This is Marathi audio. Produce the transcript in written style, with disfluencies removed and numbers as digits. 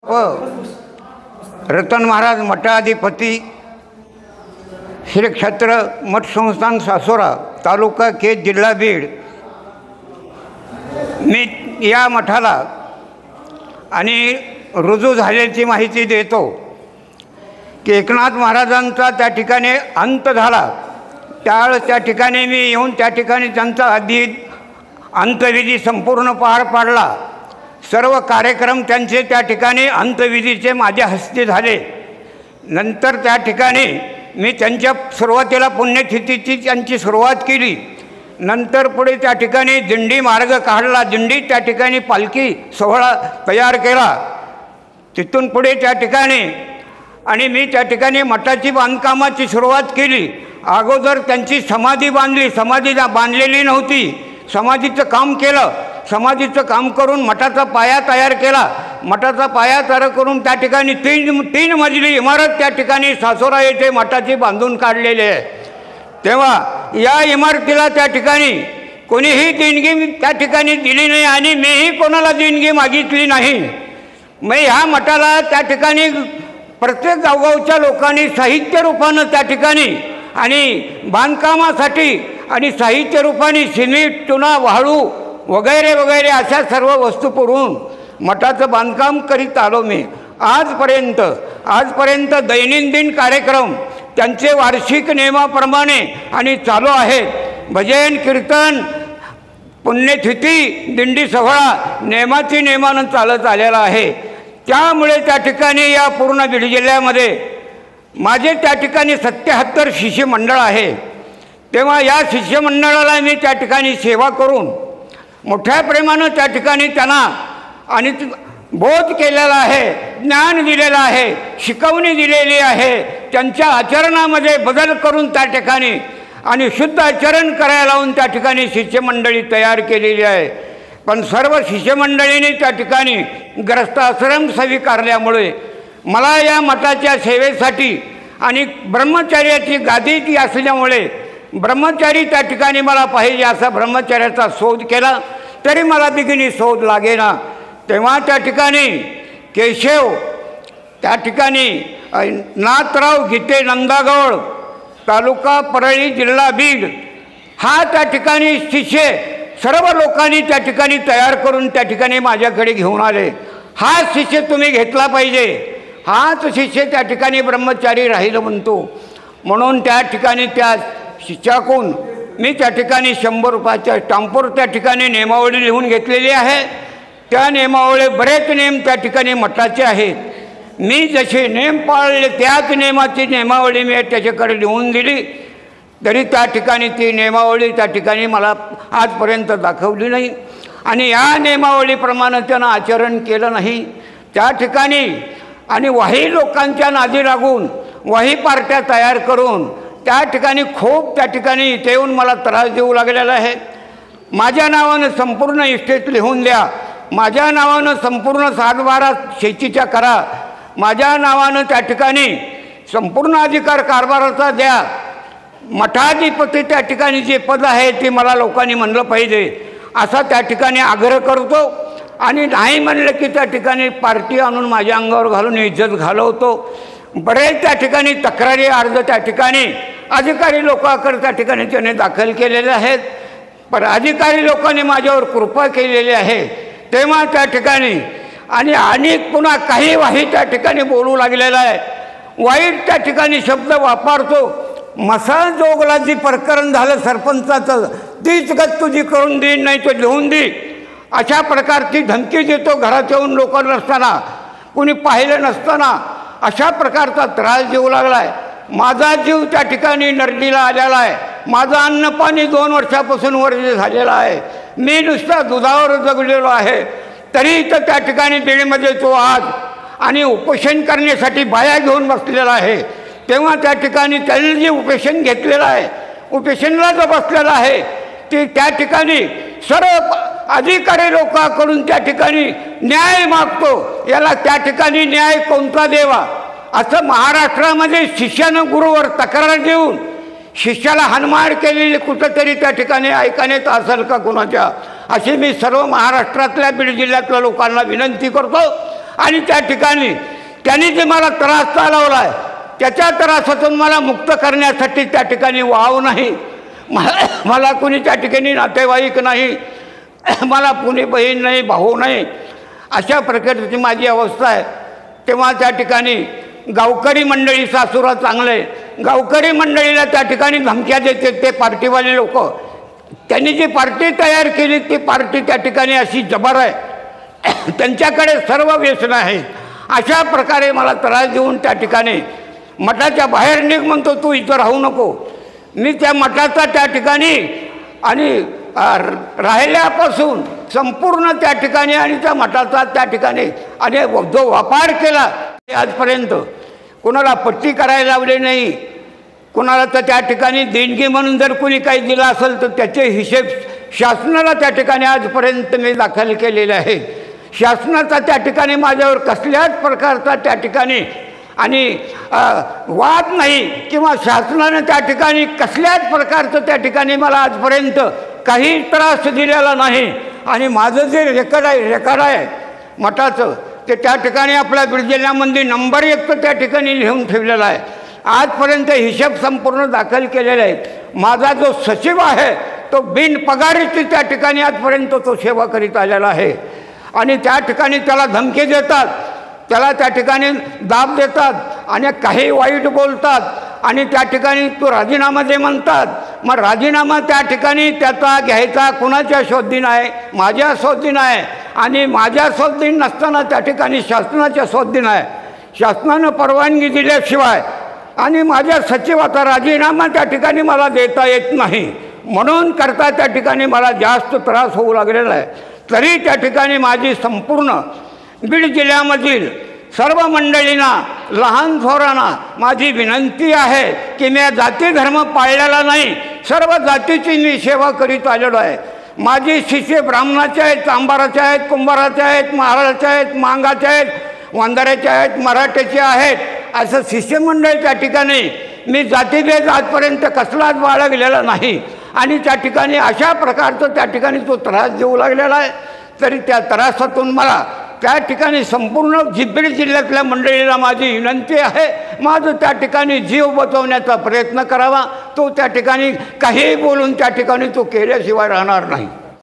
रतन महाराज मठाधिपती श्री क्षेत्र मठ संस्थान सासोरा तालुका केज जिल्हा बीड। मी या मठाला आणि रुजू झाल्याची माहिती देतो की एकनाथ महाराजांचा त्या ठिकाणी अंत झाला, त्यावेळेस त्या ठिकाणी मी येऊन त्या ठिकाणी त्यांचा आधी अंतविधी संपूर्ण पार पाडला। सर्व कार्यक्रम त्यांचे त्या ठिकाणी अंतविधीचे माझ्या हस्ते झाले। नंतर त्या ठिकाणी मी त्यांच्या सुरुवातीला पुण्यतिथीची त्यांची सुरुवात केली। नंतर पुढे त्या ठिकाणी दिंडी मार्ग काढला, दिंडी त्या ठिकाणी पालखी सोहळा तयार केला। तिथून पुढे त्या ठिकाणी आणि मी त्या ठिकाणी मठाची बांधकामाची सुरुवात केली। अगोदर त्यांची समाधी बांधली, समाधीला बांधलेली नव्हती, समाधीचं काम केलं। समाधीचं काम करून मठाचा पाया तयार केला। मठाचा पाया तयार करून त्या ठिकाणी तीन मजली इमारत त्या ठिकाणी सासोरा येथे मठाची बांधून काढलेली आहे। तेव्हा या इमारतीला त्या ठिकाणी कोणीही देणगी त्या ठिकाणी दिली नाही आणि मीही कोणाला देणगी मागितली नाही। मग ह्या मठाला त्या ठिकाणी प्रत्येक गावगावच्या लोकांनी साहित्य रूपानं त्या ठिकाणी आणि बांधकामासाठी आणि साहित्य रूपाने सिमेंट, चुना, वाळू वगैरे वगैरे अशा सर्व वस्तू पुरवून मठाचं बांधकाम करीत आलो मी आजपर्यंत दैनंदिन कार्यक्रम त्यांचे वार्षिक नियमाप्रमाणे आणि चालू आहेत। भजन, कीर्तन, पुण्यतिथी, दिंडी सोहळा नेमानं चालत आलेला आहे। त्यामुळे त्या ठिकाणी या पूर्ण बीड जिल्ह्यामध्ये माझे त्या ठिकाणी 77 शिष्यमंडळ आहे। तेव्हा या शिष्यमंडळाला मी त्या ठिकाणी सेवा करून मोठ्या प्रेमानं त्या ठिकाणी त्यांना आणि बोध केलेला आहे, ज्ञान दिलेलं आहे, शिकवणी दिलेली आहे। त्यांच्या आचरणामध्ये बदल करून त्या ठिकाणी आणि शुद्ध आचरण करायला लावून त्या ठिकाणी शिष्यमंडळी तयार केलेली आहे। पण सर्व शिष्यमंडळींनी त्या ठिकाणी ग्रस्ताश्रम स्वीकारल्यामुळे मला या मठाच्या सेवेसाठी आणि ब्रह्मचर्याची गादी असल्यामुळे ब्रह्मचारी त्या ठिकाणी मला पाहिजे असा ब्रह्मचर्याचा शोध केला, तरी मला बिगिनी शोध लागेना। तेव्हा त्या ठिकाणी केशव त्या ठिकाणी नाथराव गीते नंदागौड तालुका परळी जिल्हा बीड हा त्या ठिकाणी शिष्य सर्व लोकांनी त्या ठिकाणी तयार करून त्या ठिकाणी माझ्याकडे घेऊन आले। हा शिष्य तुम्ही घेतला पाहिजे, हाच शिष्य त्या ठिकाणी ब्रह्मचारी राहील म्हणतो। म्हणून त्या ठिकाणी त्या शिष्याकडून मी त्या ठिकाणी 100 रुपयाच्या स्टॅम्पवर त्या ठिकाणी नियमावली लिहून घेतलेली आहे। त्या नियमावली बरेच नियम त्या ठिकाणी मठाचे आहेत। मी जसे नियम पाळले त्याच नियमाची नियमावली मी त्याच्याकडे लिहून दिली, तरी त्या ठिकाणी ती नियमावली त्या ठिकाणी मला आजपर्यंत दाखवली नाही आणि या नियमावलीप्रमाणे त्यानं आचरण केलं नाही। त्या ठिकाणी आणि वाही लोकांच्या नादी लागून वाही पार्ट्या तयार करून त्या ठिकाणी खूप त्या ठिकाणी इथे येऊन मला त्रास देऊ लागलेला आहे। माझ्या नावानं संपूर्ण इस्टेट लिहून द्या, माझ्या नावानं संपूर्ण 7/12 शेतीच्या करा, माझ्या नावानं त्या ठिकाणी संपूर्ण अधिकार कारभाराचा द्या। मठाधिपती त्या ठिकाणी जे पद आहे ते मला लोकांनी म्हणलं पाहिजे असा त्या ठिकाणी आग्रह करतो आणि नाही म्हणलं की त्या ठिकाणी पार्टी आणून माझ्या अंगावर घालून इज्जत घालवतो। बरेच त्या ठिकाणी तक्रारी अर्ज त्या ठिकाणी अधिकारी लोकांकडे त्या ठिकाणी त्याने दाखल केलेले आहेत, पण अधिकारी लोकांनी माझ्यावर कृपा केलेली आहे। तेव्हा त्या ठिकाणी आणि पुन्हा काही वाही त्या ठिकाणी बोलू लागलेला आहे, वाईट त्या ठिकाणी शब्द वापरतो। मसाल जोगला जी प्रकरण झालं सरपंचाचं, तीच गत तुझी करून देईन, नाही तो लिहून दे, अशा प्रकारची धमकी देतो। घरात येऊन लोक नसताना, कुणी पाहिलं नसताना अशा प्रकारचा त्रास देऊ लागला आहे। माझा जीव त्या ठिकाणी नरडीला आलेला आहे, माझं अन्न पाणी 2 वर्षापासून वर्ज झालेलं आहे। मी नुसता दुधावर जगलेलो आहे, तरी इथं त्या ठिकाणी बीडमध्ये तो आज आणि उपोषण करण्यासाठी बाया घेऊन बसलेला आहे। तेव्हा त्या ठिकाणी त्यांनी जे उपोषण घेतलेलं आहे, उपोषणाला जो बसलेला आहे ते त्या ठिकाणी सर्व अधिकारी लोकांकडून त्या ठिकाणी न्याय मागतो। याला त्या ठिकाणी न्याय कोणता देवा असं महाराष्ट्रामध्ये शिष्यानं गुरुवर तक्रार देऊन शिष्याला हाणमार केलेली कुठंतरी त्या ठिकाणी ऐकण्यात असेल का कुणाच्या, अशी मी सर्व महाराष्ट्रातल्या बीड जिल्ह्यातल्या लोकांना विनंती करतो आणि त्या ठिकाणी त्यांनी जे मला त्रास चालवला आहे त्याच्या त्रासातून मला मुक्त करण्यासाठी त्या ठिकाणी वाव नाही, मला कुणी त्या ठिकाणी नातेवाईक नाही, मला कुणी बहीण नाही, भाऊ नाही, अशा प्रकारची माझी अवस्था आहे. तेव्हा त्या ठिकाणी गावकरी मंडळी सासुरा चांगले गावकरी मंडळीला त्या ठिकाणी धमक्या देते ते पार्टीवाले लोक. त्यांनी जी पार्टी तयार केली ती पार्टी त्या ठिकाणी अशी जबर आहे, त्यांच्याकडे सर्व व्यसन आहेत. अशा प्रकारे मला त्रास देऊन त्या ठिकाणी मठाच्या बाहेर निघ म्हणतो, तू इथं राहू नको. मी त्या मठाचा त्या ठिकाणी आणि राहिल्यापासून संपूर्ण त्या ठिकाणी आणि त्या मठाचा त्या ठिकाणी आणि जो व्यापार केला आजपर्यंत कोणाला पट्टी करायला लावली नाही, कोणाला तर त्या ठिकाणी देणगी म्हणून जर कोणी काही दिलं असेल तर त्याचे हिशेब शासनाला त्या ठिकाणी आजपर्यंत मी दाखल केलेले आहे. शासनाचा त्या ठिकाणी माझ्यावर कसल्याच प्रकारचा त्या ठिकाणी आणि वाद नाही किंवा शासनानं त्या ठिकाणी कसल्याच प्रकारचं त्या ठिकाणी मला आजपर्यंत काही त्रास दिलेला नाही. आणि माझं जे रेकॉर्ड आहे मठाचं ते त्या ठिकाणी आपल्या बीड जिल्ह्यामध्ये नंबर 1 त्या ठिकाणी लिहून ठेवलेला आहे. आजपर्यंत हिशेब संपूर्ण दाखल केलेला आहे. माझा जो सचिव आहे तो बिनपगारीची त्या ठिकाणी आजपर्यंत तो सेवा करीत आलेला आहे. आणि त्या ठिकाणी त्याला धमकी देतात, त्याला त्या ठिकाणी दाब देतात आणि काही वाईट बोलतात आणि त्या ठिकाणी तो राजीनामा दे म्हणतात. मग राजीनामा त्या ठिकाणी त्याचा घ्यायचा कुणाच्या शोधीन आहे, माझ्या शोधीन आहे. आणि माझ्या शोधीन नसताना त्या ठिकाणी शासनाच्या शोधीन आहे. शासनानं परवानगी दिल्याशिवाय आणि माझ्या सचिवाचा राजीनामा त्या ठिकाणी मला देता येत नाही. म्हणून करता त्या ठिकाणी मला जास्त त्रास होऊ लागलेला आहे. तरी त्या ठिकाणी माझी संपूर्ण बीड जिल्ह्यामधील सर्व मंडळींना लहान थोरांना माझी विनंती आहे की मी जाती धर्म पाळलेला नाही, सर्व जातीची मी सेवा करीत आलेलो आहे. माझी शिष्य ब्राह्मणाचे आहेत, चांबाराचे आहेत, कुंभाराचे आहेत, महाराजाचे आहेत, मांगाचे आहेत, वंधाऱ्याचे आहेत, मराठ्याचे आहेत. असं शिष्यमंडळ त्या ठिकाणी मी जातीभेद आजपर्यंत कसलाच बाळगलेला नाही. आणि त्या ठिकाणी अशा प्रकारचं त्या ठिकाणी तो त्रास देऊ लागलेला आहे. तरी त्या त्रासातून मला त्या ठिकाणी संपूर्ण बीड जिल्ह्यातल्या मंडळीला माझी विनंती आहे, माझं त्या ठिकाणी जीव बचवण्याचा प्रयत्न करावा. तो त्या ठिकाणी काहीही बोलून त्या ठिकाणी तो केल्याशिवाय राहणार नाही.